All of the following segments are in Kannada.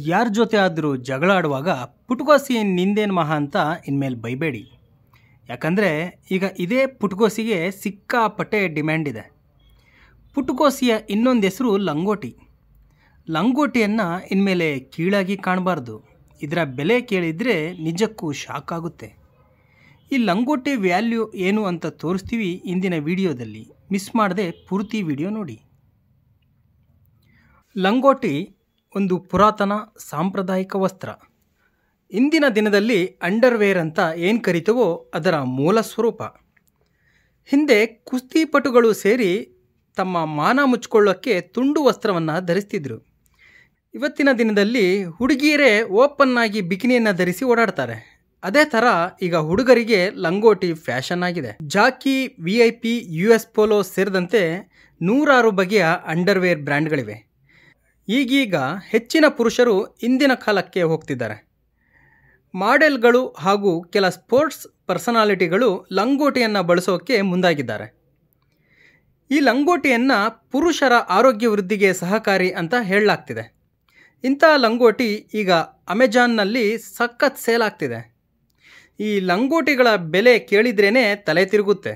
ಯಾರ ಜೊತೆ ಆದರೂ ಜಗಳ ಆಡುವಾಗ ಪುಟ್ಗೋಸಿ ನಿಂದೇನು ಮಹಾ ಅಂತ ಇನ್ಮೇಲೆ ಬೈಬೇಡಿ. ಯಾಕಂದರೆ ಈಗ ಇದೇ ಪುಟ್ಗೋಸಿಗೆ ಸಿಕ್ಕಾಪಟ್ಟೆ ಡಿಮ್ಯಾಂಡ್ ಇದೆ. ಪುಟ್ಗೋಸಿಯ ಇನ್ನೊಂದು ಹೆಸರು ಲಂಗೋಟಿ. ಲಂಗೋಟಿಯನ್ನು ಇನ್ಮೇಲೆ ಕೀಳಾಗಿ ಕಾಣಬಾರ್ದು. ಇದರ ಬೆಲೆ ಕೇಳಿದರೆ ನಿಜಕ್ಕೂ ಶಾಕ್ ಆಗುತ್ತೆ. ಈ ಲಂಗೋಟಿ ವ್ಯಾಲ್ಯೂ ಏನು ಅಂತ ತೋರಿಸ್ತೀವಿ ಇಂದಿನ ವಿಡಿಯೋದಲ್ಲಿ. ಮಿಸ್ ಮಾಡದೆ ಪೂರ್ತಿ ವಿಡಿಯೋ ನೋಡಿ. ಲಂಗೋಟಿ ಒಂದು ಪುರಾತನ ಸಾಂಪ್ರದಾಯಿಕ ವಸ್ತ್ರ. ಇಂದಿನ ದಿನದಲ್ಲಿ ಅಂಡರ್ವೇರ್ ಅಂತ ಏನು ಕರಿತೀವೋ ಅದರ ಮೂಲ ಸ್ವರೂಪ. ಹಿಂದೆ ಕುಸ್ತಿಪಟುಗಳು ಸೇರಿ ತಮ್ಮ ಮಾನ ಮುಚ್ಕೊಳ್ಳೋಕ್ಕೆ ತುಂಡು ವಸ್ತ್ರವನ್ನು ಧರಿಸ್ತಿದ್ರು. ಇವತ್ತಿನ ದಿನದಲ್ಲಿ ಹುಡುಗಿಯರೇ ಓಪನ್ ಆಗಿ ಬಿಕಿನಿಯನ್ನು ಧರಿಸಿ ಓಡಾಡ್ತಾರೆ. ಅದೇ ಥರ ಈಗ ಹುಡುಗರಿಗೆ ಲಂಗೋಟಿ ಫ್ಯಾಷನ್ ಆಗಿದೆ. ಜಾಕಿ, VIP, US ಪೋಲೋ ಸೇರಿದಂತೆ 100 ಬಗೆಯ ಅಂಡರ್ವೇರ್ ಬ್ರ್ಯಾಂಡ್ಗಳಿವೆ. ಈಗೀಗ ಹೆಚ್ಚಿನ ಪುರುಷರು ಇಂದಿನ ಕಾಲಕ್ಕೆ ಹೋಗ್ತಿದ್ದಾರೆ. ಮಾಡೆಲ್ಗಳು ಹಾಗೂ ಕೆಲ ಸ್ಪೋರ್ಟ್ಸ್ ಪರ್ಸನಾಲಿಟಿಗಳು ಲಂಗೋಟಿಯನ್ನು ಬಳಸೋಕ್ಕೆ ಮುಂದಾಗಿದ್ದಾರೆ. ಈ ಲಂಗೋಟಿಯನ್ನು ಪುರುಷರ ಆರೋಗ್ಯ ವೃದ್ಧಿಗೆ ಸಹಕಾರಿ ಅಂತ ಹೇಳಲಾಗ್ತಿದೆ. ಇಂಥ ಲಂಗೋಟಿ ಈಗ ಅಮೆಜಾನ್ನಲ್ಲಿ ಸಖತ್ ಸೇಲ್ ಆಗ್ತಿದೆ. ಈ ಲಂಗೋಟಿಗಳ ಬೆಲೆ ಕೇಳಿದ್ರೇ ತಲೆ ತಿರುಗುತ್ತೆ.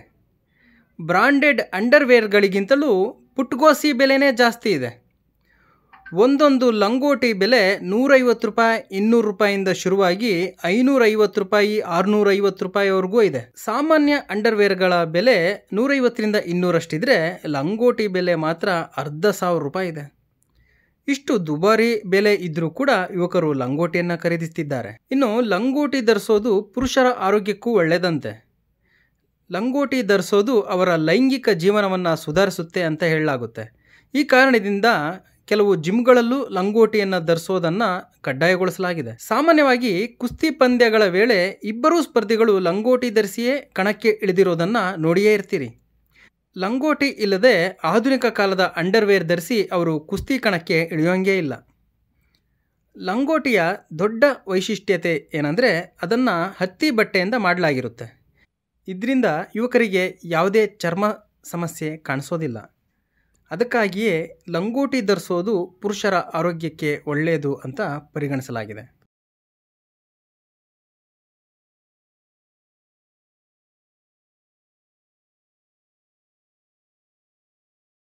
ಬ್ರಾಂಡೆಡ್ ಅಂಡರ್ವೇರ್ಗಳಿಗಿಂತಲೂ ಪುಟ್ಗೋಸಿ ಬೆಲೆನೇ ಜಾಸ್ತಿ ಇದೆ. ಒಂದೊಂದು ಲಂಗೋಟಿ ಬೆಲೆ ₹150, ₹200 ಶುರುವಾಗಿ ₹550, ₹650ವರೆಗೂ ಇದೆ. ಸಾಮಾನ್ಯ ಅಂಡರ್ವೇರ್ಗಳ ಬೆಲೆ ₹150 200 ಲಂಗೋಟಿ ಬೆಲೆ ಮಾತ್ರ ₹100,000 ಇದೆ. ಇಷ್ಟು ದುಬಾರಿ ಬೆಲೆ ಇದ್ರೂ ಕೂಡ ಯುವಕರು ಲಂಗೋಟಿಯನ್ನು ಖರೀದಿಸ್ತಿದ್ದಾರೆ. ಇನ್ನು ಲಂಗೋಟಿ ಧರಿಸೋದು ಪುರುಷರ ಆರೋಗ್ಯಕ್ಕೂ ಒಳ್ಳೆಯದಂತೆ. ಲಂಗೋಟಿ ಧರಿಸೋದು ಅವರ ಲೈಂಗಿಕ ಜೀವನವನ್ನು ಸುಧಾರಿಸುತ್ತೆ ಅಂತ ಹೇಳಲಾಗುತ್ತೆ. ಈ ಕಾರಣದಿಂದ ಕೆಲವು ಜಿಮ್ಗಳಲ್ಲೂ ಲಂಗೋಟಿಯನ್ನು ಧರಿಸೋದನ್ನು ಕಡ್ಡಾಯಗೊಳಿಸಲಾಗಿದೆ. ಸಾಮಾನ್ಯವಾಗಿ ಕುಸ್ತಿ ಪಂದ್ಯಗಳ ವೇಳೆ ಇಬ್ಬರೂ ಸ್ಪರ್ಧಿಗಳು ಲಂಗೋಟಿ ಧರಿಸಿಯೇ ಕಣಕ್ಕೆ ಇಳಿದಿರೋದನ್ನು ನೋಡಿಯೇ ಇರ್ತೀರಿ. ಲಂಗೋಟಿ ಇಲ್ಲದೆ ಆಧುನಿಕ ಕಾಲದ ಅಂಡರ್ವೇರ್ ಧರಿಸಿ ಅವರು ಕುಸ್ತಿ ಕಣಕ್ಕೆ ಇಳಿಯೋಂಗೇ ಇಲ್ಲ. ಲಂಗೋಟಿಯ ದೊಡ್ಡ ವೈಶಿಷ್ಟ್ಯತೆ ಏನಂದರೆ ಅದನ್ನು ಹತ್ತಿ ಬಟ್ಟೆಯಿಂದ ಮಾಡಲಾಗಿರುತ್ತೆ. ಇದರಿಂದ ಯುವಕರಿಗೆ ಯಾವುದೇ ಚರ್ಮ ಸಮಸ್ಯೆ ಕಾಣಿಸೋದಿಲ್ಲ. ಅದಕ್ಕಾಗಿಯೇ ಲಂಗೋಟಿ ಧರಿಸೋದು ಪುರುಷರ ಆರೋಗ್ಯಕ್ಕೆ ಒಳ್ಳೆಯದು ಅಂತ ಪರಿಗಣಿಸಲಾಗಿದೆ.